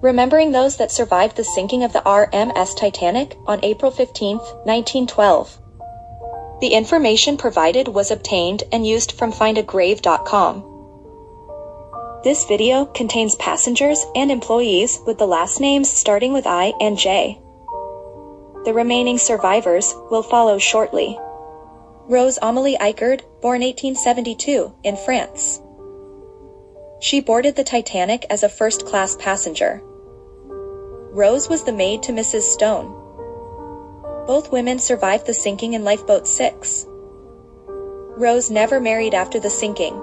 remembering those that survived the sinking of the RMS Titanic on April 15, 1912. The information provided was obtained and used from findagrave.com. This video contains passengers and employees with the last names starting with I and J. The remaining survivors will follow shortly. Rose Amélie Eichardt, born 1872, in France. She boarded the Titanic as a first-class passenger. Rose was the maid to Mrs. Stone. Both women survived the sinking in Lifeboat 6. Rose never married after the sinking.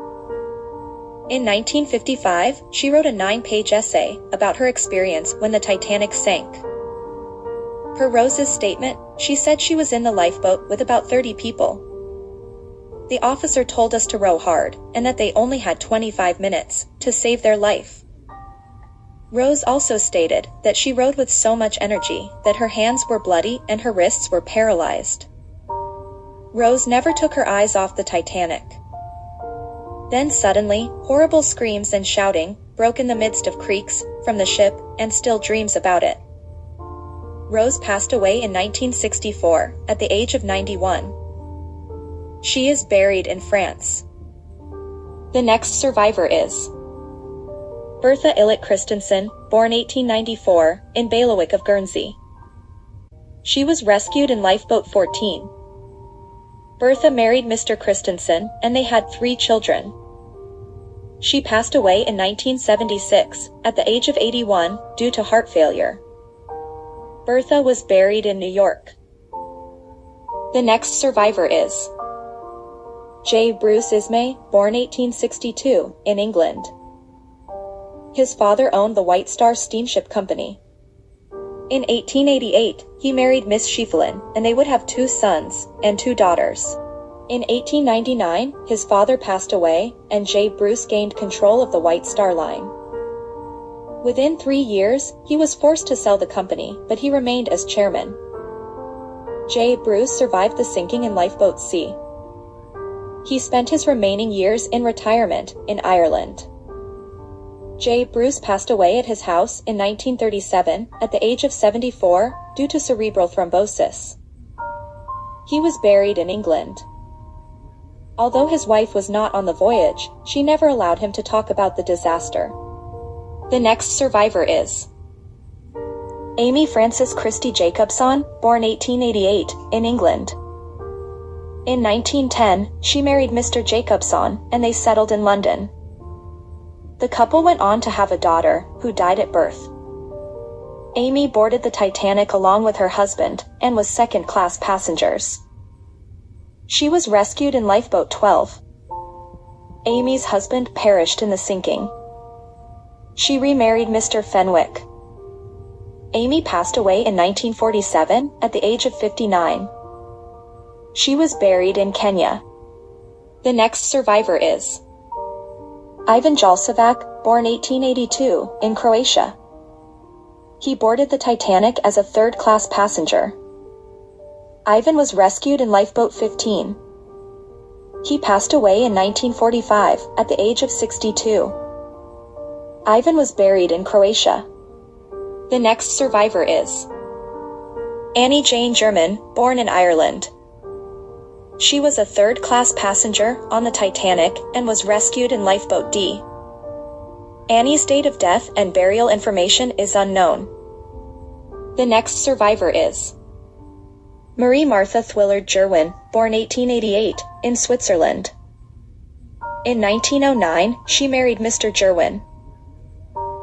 In 1955, she wrote a 9-page essay about her experience when the Titanic sank. Per Rose's statement, she said she was in the lifeboat with about 30 people. The officer told us to row hard, and that they only had 25 minutes to save their life. Rose also stated that she rowed with so much energy that her hands were bloody and her wrists were paralyzed. Rose never took her eyes off the Titanic. Then suddenly, horrible screams and shouting broke in the midst of creaks from the ship, and still dreams about it. Rose passed away in 1964, at the age of 91. She is buried in France. The next survivor is Bertha Illet Christensen, born 1894, in Bailiwick of Guernsey. She was rescued in Lifeboat 14. Bertha married Mr. Christensen, and they had 3 children. She passed away in 1976, at the age of 81, due to heart failure. Bertha was buried in New York. The next survivor is J. Bruce Ismay, born 1862, in England. His father owned the White Star Steamship Company. In 1888, he married Miss Schiefelin, and they would have 2 sons and 2 daughters. In 1899, his father passed away, and J. Bruce gained control of the White Star Line. Within 3 years, he was forced to sell the company, but he remained as chairman. J. Bruce survived the sinking in Lifeboat C. He spent his remaining years in retirement in Ireland. J. Bruce passed away at his house in 1937 at the age of 74 due to cerebral thrombosis. He was buried in England. Although his wife was not on the voyage, she never allowed him to talk about the disaster. The next survivor is Amy Frances Christie Jacobson, born 1888, in England. In 1910, she married Mr. Jacobson, and they settled in London. The couple went on to have a daughter, who died at birth. Amy boarded the Titanic along with her husband, and was second-class passengers. She was rescued in Lifeboat 12. Amy's husband perished in the sinking. She remarried Mr. Fenwick. Amy passed away in 1947, at the age of 59. She was buried in Kenya. The next survivor is Ivan Jalcevac, born 1882, in Croatia. He boarded the Titanic as a third-class passenger. Ivan was rescued in Lifeboat 15. He passed away in 1945, at the age of 62. Ivan was buried in Croatia. The next survivor is Annie Jane German, born in Ireland. She was a third-class passenger on the Titanic and was rescued in Lifeboat D. Annie's date of death and burial information is unknown. The next survivor is Marie Martha Thwillard Jerwin, born 1888, in Switzerland. In 1909, she married Mr. Jerwin.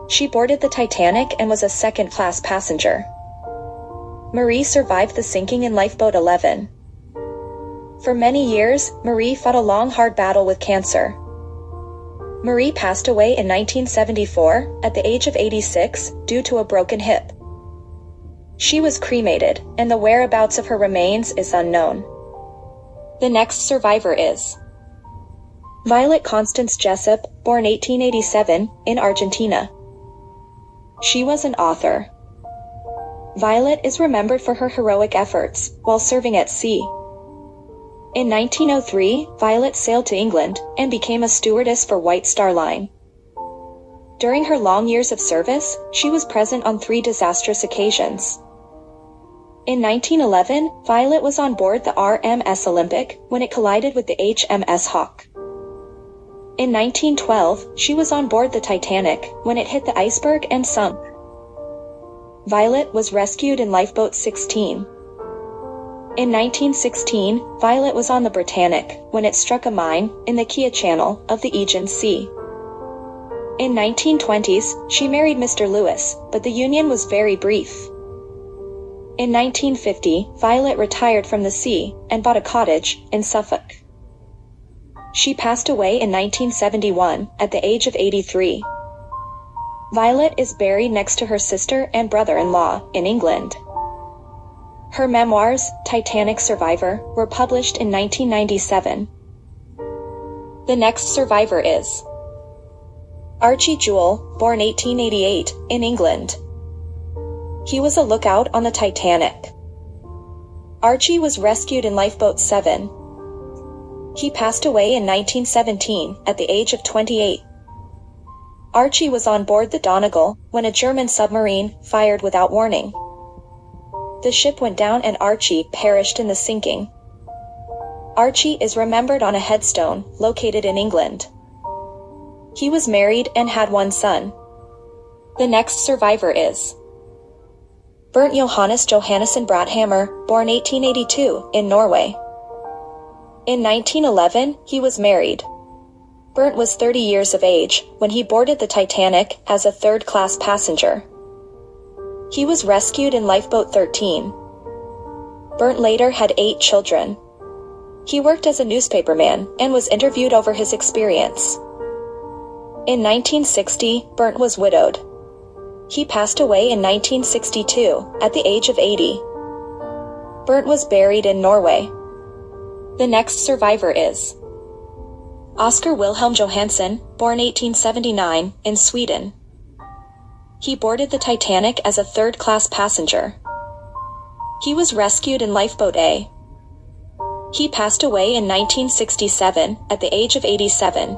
She boarded the Titanic and was a second-class passenger. Marie survived the sinking in Lifeboat 11. For many years, Marie fought a long, hard battle with cancer. Marie passed away in 1974, at the age of 86, due to a broken hip. She was cremated, and the whereabouts of her remains is unknown. The next survivor is Violet Constance Jessup, born 1887, in Argentina. She was an author. Violet is remembered for her heroic efforts while serving at sea. In 1903, Violet sailed to England and became a stewardess for White Star Line. During her long years of service, she was present on 3 disastrous occasions. In 1911, Violet was on board the RMS Olympic when it collided with the HMS Hawke. In 1912, she was on board the Titanic when it hit the iceberg and sunk. Violet was rescued in Lifeboat 16. In 1916, Violet was on the Britannic when it struck a mine in the Kia Channel of the Aegean Sea. In 1920s, she married Mr. Lewis, but the union was very brief. In 1950, Violet retired from the sea and bought a cottage in Suffolk. She passed away in 1971 at the age of 83. Violet is buried next to her sister and brother-in-law in England. Her memoirs, Titanic Survivor, were published in 1997. The next survivor is Archie Jewell, born 1888, in England. He was a lookout on the Titanic. Archie was rescued in Lifeboat 7. He passed away in 1917 at the age of 28. Archie was on board the Donegal when a German submarine fired without warning. The ship went down and Archie perished in the sinking. Archie is remembered on a headstone located in England. He was married and had 1 son. The next survivor is Bernt Johannes Johannesson Brathammer, born 1882, in Norway. In 1911, he was married. Bernt was 30 years of age when he boarded the Titanic as a third-class passenger. He was rescued in Lifeboat 13. Bernt later had 8 children. He worked as a newspaperman and was interviewed over his experience. In 1960, Bernt was widowed. He passed away in 1962 at the age of 80. Bernt was buried in Norway. The next survivor is Oscar Wilhelm Johansson, born 1879, in Sweden. He boarded the Titanic as a third-class passenger. He was rescued in Lifeboat A. He passed away in 1967 at the age of 87.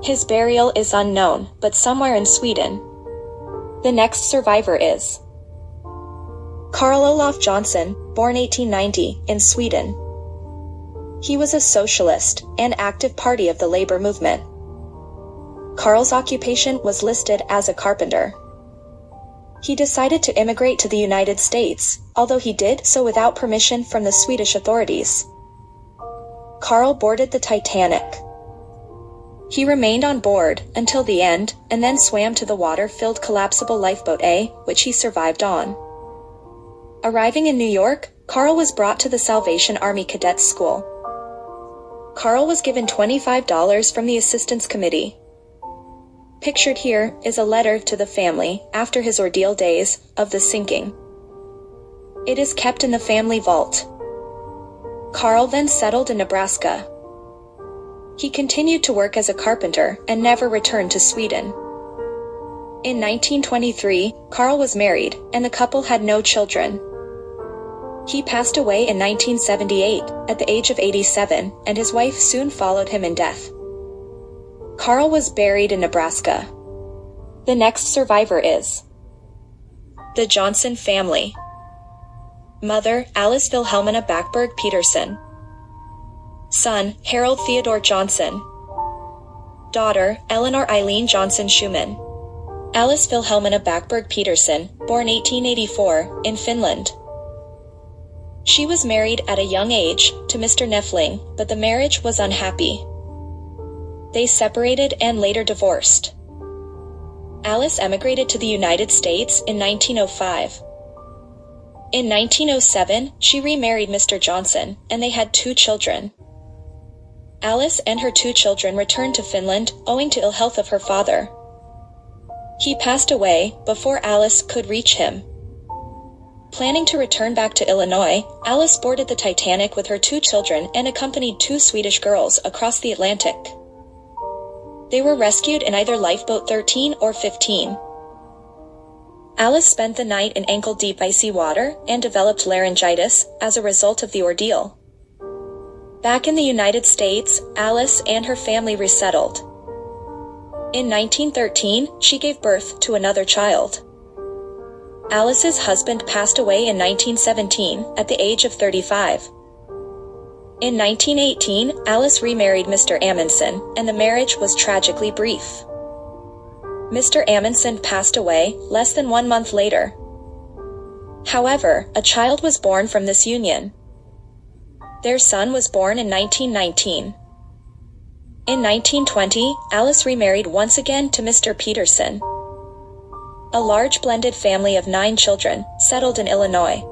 His burial is unknown, but somewhere in Sweden. The next survivor is Carl Olof Johnson, born 1890, in Sweden. He was a socialist and active party of the labor movement. Carl's occupation was listed as a carpenter. He decided to immigrate to the United States, although he did so without permission from the Swedish authorities. Carl boarded the Titanic. He remained on board until the end, and then swam to the water-filled collapsible Lifeboat A, which he survived on. Arriving in New York, Carl was brought to the Salvation Army Cadets School. Carl was given $25 from the Assistance Committee. Pictured here is a letter to the family after his ordeal days of the sinking. It is kept in the family vault. Carl then settled in Nebraska. He continued to work as a carpenter and never returned to Sweden. In 1923, Carl was married, and the couple had no children. He passed away in 1978 at the age of 87, and his wife soon followed him in death. Carl was buried in Nebraska. The next survivor is the Johnson family. Mother, Alice Wilhelmina Backberg Peterson. Son, Harold Theodore Johnson. Daughter, Eleanor Eileen Johnson Schumann. Alice Wilhelmina Backberg Peterson, born 1884, in Finland. She was married at a young age to Mr. Neffling, but the marriage was unhappy. They separated and later divorced. Alice emigrated to the United States in 1905. In 1907, she remarried Mr. Johnson, and they had 2 children. Alice and her 2 children returned to Finland, owing to ill health of her father. He passed away before Alice could reach him. Planning to return back to Illinois, Alice boarded the Titanic with her 2 children and accompanied 2 Swedish girls across the Atlantic. They were rescued in either Lifeboat 13 or 15. Alice spent the night in ankle-deep icy water and developed laryngitis as a result of the ordeal. Back in the United States, Alice and her family resettled. In 1913, she gave birth to another child. Alice's husband passed away in 1917 at the age of 35. In 1918, Alice remarried Mr. Amundsen, and the marriage was tragically brief. Mr. Amundsen passed away less than 1 month later. However, a child was born from this union. Their son was born in 1919. In 1920, Alice remarried once again to Mr. Peterson. A large blended family of 9 children settled in Illinois.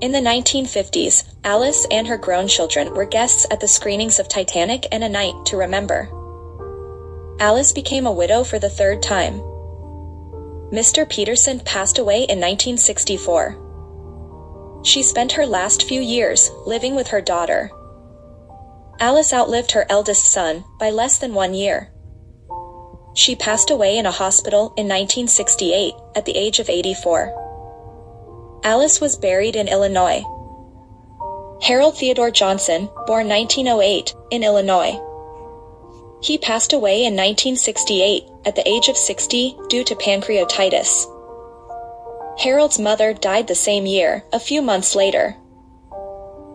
In the 1950s, Alice and her grown children were guests at the screenings of Titanic and A Night to Remember. Alice became a widow for the 3rd time. Mr. Peterson passed away in 1964. She spent her last few years living with her daughter. Alice outlived her eldest son by less than 1 year. She passed away in a hospital in 1968 at the age of 84. Alice was buried in Illinois. Harold Theodore Johnson, born 1908, in Illinois. He passed away in 1968 at the age of 60 due to pancreatitis. Harold's mother died the same year, a few months later.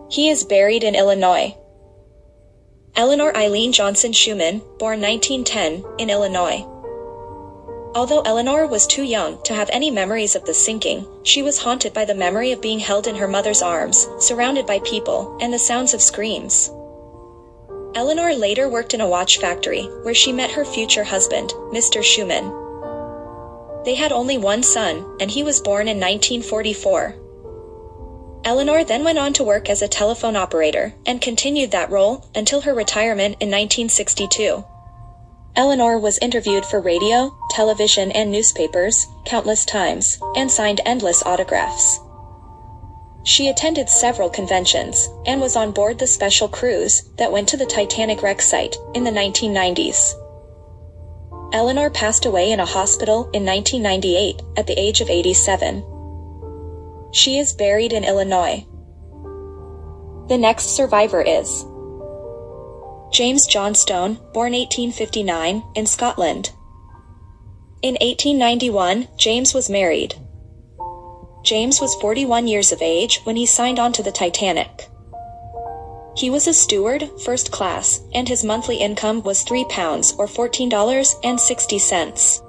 He is buried in Illinois. Eleanor Eileen Johnson Schumann, born 1910, in Illinois. Although Eleanor was too young to have any memories of the sinking, she was haunted by the memory of being held in her mother's arms, surrounded by people, and the sounds of screams. Eleanor later worked in a watch factory, where she met her future husband, Mr. Schumann. They had only 1 son, and he was born in 1944. Eleanor then went on to work as a telephone operator, and continued that role until her retirement in 1962. Eleanor was interviewed for radio, television and newspapers countless times, and signed endless autographs. She attended several conventions, and was on board the special cruise that went to the Titanic wreck site in the 1990s. Eleanor passed away in a hospital in 1998 at the age of 87. She is buried in Illinois. The next survivor is James Johnstone, born 1859, in Scotland. In 1891, James was married. James was 41 years of age when he signed on to the Titanic. He was a steward, first class, and his monthly income was £3 or $14.60.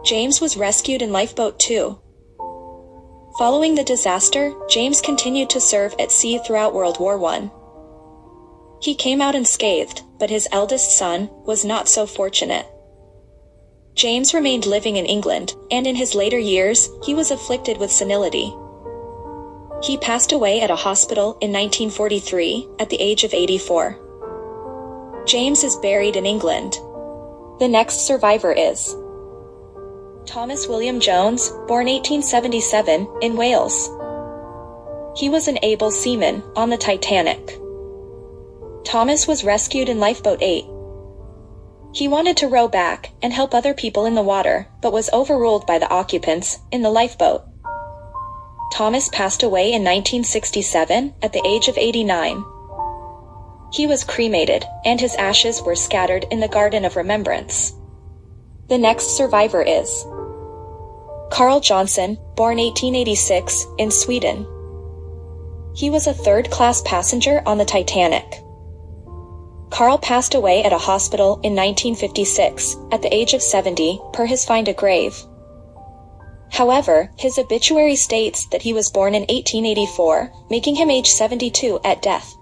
James was rescued in Lifeboat 2. Following the disaster, James continued to serve at sea throughout World War I. He came out unscathed, but his eldest son was not so fortunate. James remained living in England, and in his later years, he was afflicted with senility. He passed away at a hospital in 1943, at the age of 84. James is buried in England. The next survivor is Thomas William Jones, born 1877, in Wales. He was an able seaman on the Titanic. Thomas was rescued in Lifeboat 8. He wanted to row back and help other people in the water, but was overruled by the occupants in the lifeboat. Thomas passed away in 1967 at the age of 89. He was cremated, and his ashes were scattered in the Garden of Remembrance. The next survivor is Carl Johnson, born 1886, in Sweden. He was a third-class passenger on the Titanic. Carl passed away at a hospital in 1956, at the age of 70, per his Find a Grave. However, his obituary states that he was born in 1884, making him age 72 at death.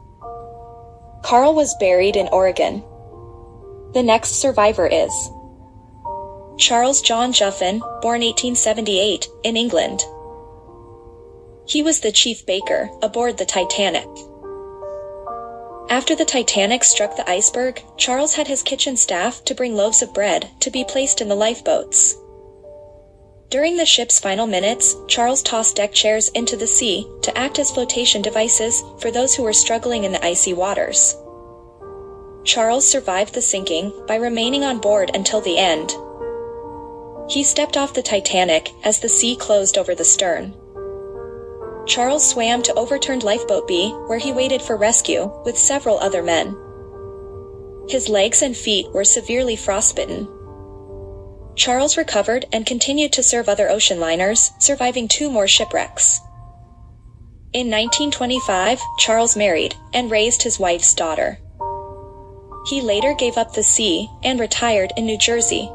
Carl was buried in Oregon. The next survivor is Charles John Juffin, born 1878, in England. He was the chief baker aboard the Titanic. After the Titanic struck the iceberg, Charles had his kitchen staff to bring loaves of bread to be placed in the lifeboats. During the ship's final minutes, Charles tossed deck chairs into the sea to act as flotation devices for those who were struggling in the icy waters. Charles survived the sinking by remaining on board until the end. He stepped off the Titanic as the sea closed over the stern. Charles swam to overturned Lifeboat B, where he waited for rescue with several other men. His legs and feet were severely frostbitten. Charles recovered and continued to serve other ocean liners, surviving 2 more shipwrecks. In 1925, Charles married and raised his wife's daughter. He later gave up the sea and retired in New Jersey.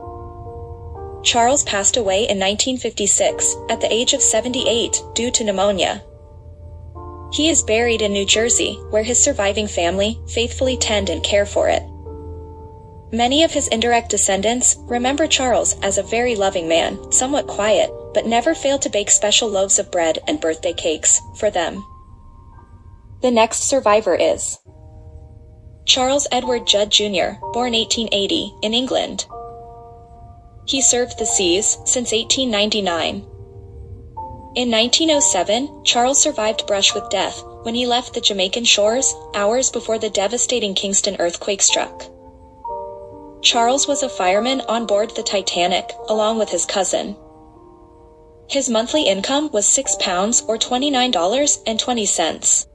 Charles passed away in 1956 at the age of 78 due to pneumonia. He is buried in New Jersey, where his surviving family faithfully tend and care for it. Many of his indirect descendants remember Charles as a very loving man, somewhat quiet, but never failed to bake special loaves of bread and birthday cakes for them. The next survivor is Charles Edward Judd Jr., born 1880, in England. He served the seas since 1899. In 1907, Charles survived brush with death when he left the Jamaican shores hours before the devastating Kingston earthquake struck. Charles was a fireman on board the Titanic, along with his cousin. His monthly income was £6 or $29.20.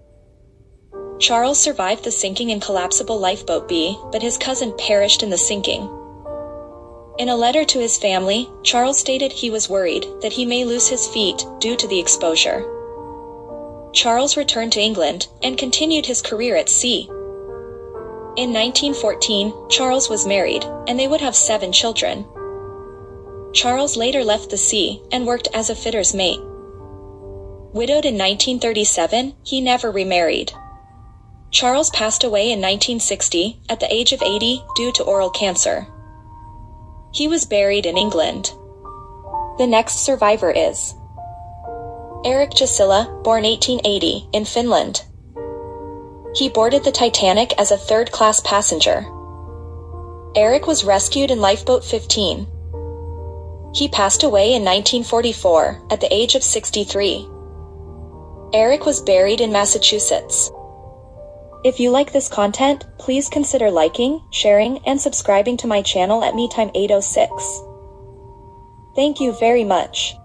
Charles survived the sinking in collapsible lifeboat B, but his cousin perished in the sinking. In a letter to his family, Charles stated he was worried that he may lose his feet due to the exposure. Charles returned to England and continued his career at sea. In 1914, Charles was married, and they would have 7 children. Charles later left the sea and worked as a fitter's mate. Widowed in 1937, he never remarried. Charles passed away in 1960 at the age of 80 due to oral cancer. He was buried in England. The next survivor is Eric Gisela, born 1880, in Finland. He boarded the Titanic as a third-class passenger. Eric was rescued in Lifeboat 15. He passed away in 1944 at the age of 63. Eric was buried in Massachusetts. If you like this content, please consider liking, sharing, and subscribing to my channel at MeTime806. Thank you very much.